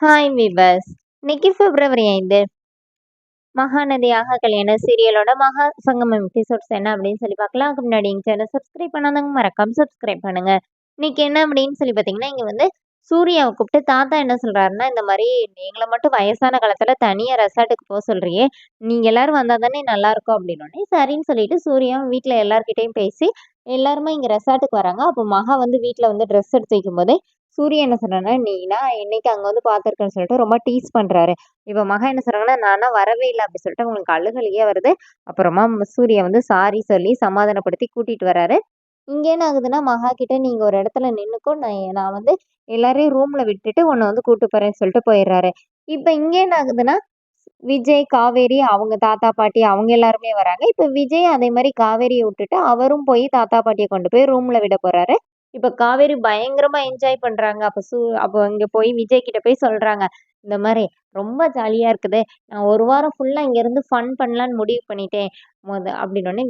Hi விவஸ். இன்னைக்கு பிப்ரவரி 5 மகாநதியாக கல்யாண சீரியலோட மகா சங்கமம் எபிசோட்ஸ் என்ன அப்படின்னு சொல்லி பார்க்கலாம். அதுக்கு முன்னாடி எங்க சேனல் சப்ஸ்கிரைப் பண்ணாதவங்க மறக்காம சப்ஸ்கிரைப் பண்ணுங்க. இன்னைக்கு என்ன அப்படின்னு சொல்லி பார்த்தீங்கன்னா, இங்க வந்து சூர்யாவை கூப்பிட்டு தாத்தா என்ன சொல்றாருன்னா, இந்த மாதிரி எங்களை மட்டும் வயசான காலத்துல தனியா ரெசார்ட்டுக்கு போக சொல்றியே, நீங்க எல்லாரும் வந்தா தானே நல்லா இருக்கும் அப்படின்னோடனே சரின்னு சொல்லிட்டு சூர்யா வீட்டுல எல்லார்கிட்டயும் பேசி எல்லாருமே இங்க ரெசார்ட்டுக்கு வராங்க. அப்போ மகா வந்து வீட்டுல வந்து ட்ரெஸ் எடுத்து வைக்கும் போதே சூர்யா என்ன சொல்றாருன்னா, நீனா என்னைக்கு அங்க வந்து பாத்துருக்கேன்னு சொல்லிட்டு ரொம்ப டீஸ் பண்றாரு. இப்ப மகா என்ன சொல்றாங்கன்னா, நானா வரவே இல்ல அப்படி சொல்லிட்டு அவங்களுக்கு அழுகலையே வருது. அப்புறமா சூர்யா வந்து சாரி சொல்லி சமாதானப்படுத்தி கூட்டிட்டு வராரு. இங்க என்ன ஆகுதுன்னா, மகா கிட்ட நீங்க ஒரு இடத்துல நின்னுக்கோ, நான் வந்து எல்லாரையும் ரூம்ல விட்டுட்டு உன்னை வந்து கூட்டு போறேன்னு சொல்லிட்டு போயிடுறாரு. இப்ப இங்க என்ன ஆகுதுன்னா, விஜய், காவேரி அவங்க தாத்தா, பாட்டி அவங்க எல்லாருமே வராங்க. இப்ப விஜய் அதே மாரி காவேரிய விட்டுட்டு அவரும் போய் தாத்தா, பாட்டிய கொண்டு போய் ரூம்ல விட போறாரு. இப்ப காவேரி பயங்கரமா என்ஜாய் பண்றாங்க. அப்போ இங்க போய் விஜய் கிட்ட போய் சொல்றாங்க. இந்த மாரி ரொம்ப ஜாலியா இருக்குது. நான் 1 வாரம் ஃபுல்லா இங்க இருந்து ஃபன் பண்ணலான்னு முடிவு பண்ணிட்டேன். அப்படின்னோனே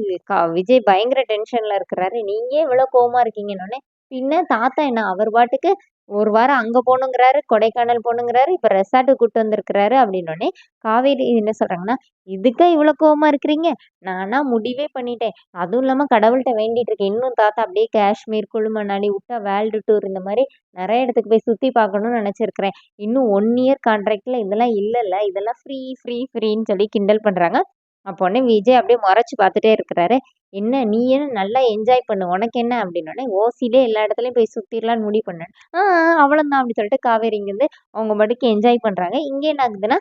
விஜய் பயங்கர டென்ஷன்ல இருக்கிறாரு. நீங்க ஏன் இவ்வளோ கோவமா இருக்கீங்கன்னோனே, பின்ன தாத்தா என்ன அவர் பாட்டுக்கு 1 வாரம் அங்க போணுங்கிறாரு, கொடைக்கானல் போணுங்கிறாரு, இப்ப ரெசார்ட்டுக்கு கூட்டு வந்திருக்கிறாரு அப்படின்னோனே, காவேரி என்ன சொல்றாங்கன்னா, இதுக்கா இவ்வளோ கோவமா இருக்கிறீங்க? நானா முடிவே பண்ணிட்டேன். அதுவும் இல்லாம கடவுள்ட்ட வேண்டிட்டு இருக்கேன். இன்னும் தாத்தா அப்படியே காஷ்மீர், குளு மணாலி, உட்டா வேர்ல்டு டூர் இந்த மாரி நெறைய இடத்துக்கு போய் சுத்தி பார்க்கணும்னு நெனச்சிருக்கிறேன். இன்னும் 1 இயர் கான்ட்ராக்ட்ல இதெல்லாம் இல்லல்ல. இதெல்லாம் ஃப்ரீ, ஃப்ரீ, ஃப்ரீன்னு சொல்லி கிண்டல் பண்றாங்க. அப்போ உடனே விஜய் அப்படியே மொறச்சு பார்த்துட்டே இருக்கிறாரு. "என்ன நீ என்ன நல்லா என்ஜாய் பண்ணு. உனக்கு என்ன?" அப்படின்னோனே, "ஓசிலே எல்லா இடத்துலயும் போய் சுத்திரலான்னு முடிவு பண்ணேன்." "ஆ, அவ்வளோதான்" அப்படி சொல்லிட்டு காவேரி இங்கேருந்து அவங்க பாட்டுக்கு என்ஜாய் பண்றாங்க. இங்க என்ன ஆகுதுன்னா,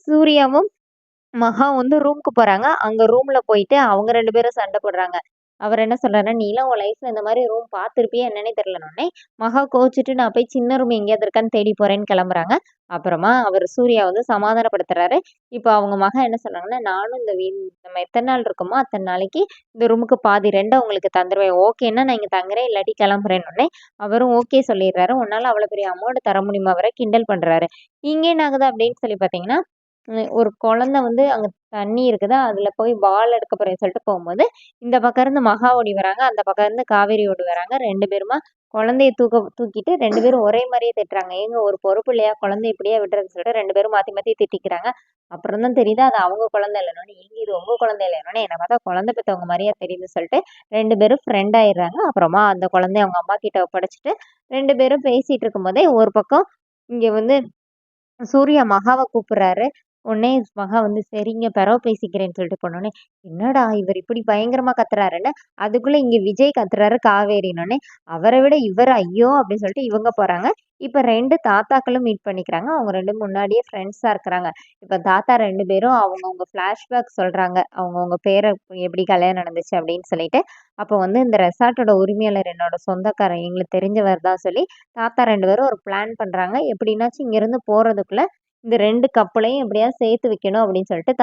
சூர்யாவும் மகா வந்து ரூம்க்கு போறாங்க. அங்க ரூம்ல போயிட்டு அவங்க 2 பேரும் சண்டை போடுறாங்க. அவர் என்ன சொல்றாருன்னா, "நீலாம் உன் லைஃப்ல இந்த மாரி ரூம் பார்த்திருப்பியா என்னன்னே தெரியலன்னோனே" மகா கோவிச்சுட்டு நான் போய் சின்ன ரூம் எங்கேயாவது இருக்கான்னு தேடி போறேன்னு கிளம்புறாங்க. அப்புறமா அவர் சூர்யா வந்து சமாதானப்படுத்துறாரு. இப்போ அவங்க மகா என்ன சொன்னாங்கன்னா, "நானும் நம்ம எத்தன நாள் இருக்கோமோ அத்தன நாளைக்கு இந்த ரூமுக்கு பாதி ரெண்ட உங்களுக்கு தந்துருவேன். ஓகேன்னா நான் இங்க தங்குறேன். இல்லாட்டி கிளம்புறேன்னோனே" அவரும் ஓகே சொல்லிடுறாரு. "உன்னால அவ்வளோ பெரிய அமௌண்ட் தர முடியுமா?" வேற கிண்டல் பண்றாரு. இங்க என்ன ஆகுது அப்படின்னு சொல்லி பார்த்தீங்கன்னா, ஒரு குழந்தை வந்து அங்க தண்ணி இருக்குதா, அதுல போய் பால் எடுக்க போறேன்னு சொல்லிட்டு போகும்போது, இந்த பக்கம் இருந்து மகா ஓடி வராங்க. அந்த பக்கம் இருந்து காவேரி ஓடி வராங்க. 2 பேருமா குழந்தைய தூக்கிட்டு 2 பேரும் ஒரே மாரியே திட்டுறாங்க. ஏங்க ஒரு பொறுப்பு இல்லையா? குழந்தைய இப்படியே விடுறதுன்னு சொல்லிட்டு 2 பேரும் மாத்தி மாத்தி திட்டிக்கிறாங்க. அப்புறம் தான் தெரியுது அது அவங்க குழந்தை இல்லன்னோனே, ஏங்க இது உங்க குழந்தை இல்லன்னோனே, என்ன பார்த்தா குழந்தை பெத்தவங்க மாரியா தெரியுதுன்னு சொல்லிட்டு 2 பேரும் ஃப்ரெண்ட் ஆயிடுறாங்க. அப்புறமா அந்த குழந்தைய அவங்க அம்மா கிட்ட ஒப்படைச்சுட்டு 2 பேரும் பேசிட்டு இருக்கும்போதே, ஒரு பக்கம் இங்க வந்து சூர்யா மகாவ கூப்பிடுறாரு. உடனே மகா வந்து சரிங்க பிறவு பேசிக்கிறேன்னு சொல்லிட்டு போனோனே, என்னடா இவர் இப்படி பயங்கரமா கத்துறாருன்னு, அதுக்குள்ள இங்க விஜய் கத்துறாரு காவேரின்னோனே, அவரை விட இவர் ஐயோ! அப்படின்னு சொல்லிட்டு இவங்க போறாங்க. இப்ப 2 தாத்தாக்களும் மீட் பண்ணிக்கிறாங்க. அவங்க 2 முன்னாடியே ஃப்ரெண்ட்ஸா இருக்கிறாங்க. இப்ப தாத்தா 2 பேரும் அவங்கவங்க ஃபிளாஷ்பேக் சொல்றாங்க. அவங்கவங்க பேர எப்படி கல்யாணம் நடந்துச்சு அப்படின்னு சொல்லிட்டு. அப்போ வந்து இந்த ரெசார்ட்டோட உரிமையாளர் என்னோட சொந்தக்காரன் எங்களுக்கு தெரிஞ்சவர் தான் சொல்லி தாத்தா 2 பேரும் ஒரு பிளான் பண்றாங்க. எப்படின்னாச்சும் இங்கேருந்து போறதுக்குள்ள இந்த 2 கப்பலையும் எப்படியாவது சேர்த்து வைக்கணும் அப்படின்னு சொல்லிட்டு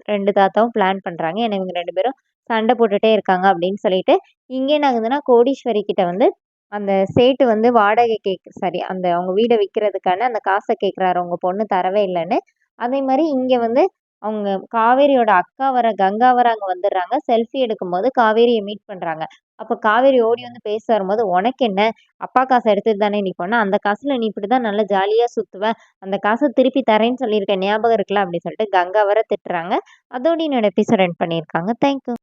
2 தாத்தாவும் பிளான் பண்றாங்க. ஏன்னா இவங்க 2 பேரும் சண்டை போட்டுட்டே இருக்காங்க அப்படின்னு சொல்லிட்டு, இங்க என்ன ஆகுதுன்னா கோடீஸ்வரி கிட்ட வந்து அந்த சேட்டு வந்து வாடகை சாரி அந்த அவங்க வீட விக்கிறதுக்கான அந்த காச கேட்குறாரு. உங்க பொண்ணு தரவே இல்லன்னு. அதே மாரி இங்க வந்து அவங்க காவேரியோட அக்கா கங்கா அங்க வந்துடுறாங்க. செல்ஃபி எடுக்கும்போது காவேரிய மீட் பண்றாங்க. அப்ப காவேரி ஓடி வந்து பேச வரும்போது, "உனக்கு என்ன? அப்பா காச எடுத்துட்டு தானே நீ போன. அந்த காசுல நீ இப்படிதான் நல்லா ஜாலியா சுத்துவ. அந்த காச திருப்பி தரேன்னு சொல்லியிருக்கேன் ஞாபகம் இருக்குல்ல?" அப்படின்னு சொல்லிட்டு கங்கா திட்டுறாங்க. அதோட என்னோட எபிசோட் எண்ட் பண்ணியிருக்காங்க. Thank you.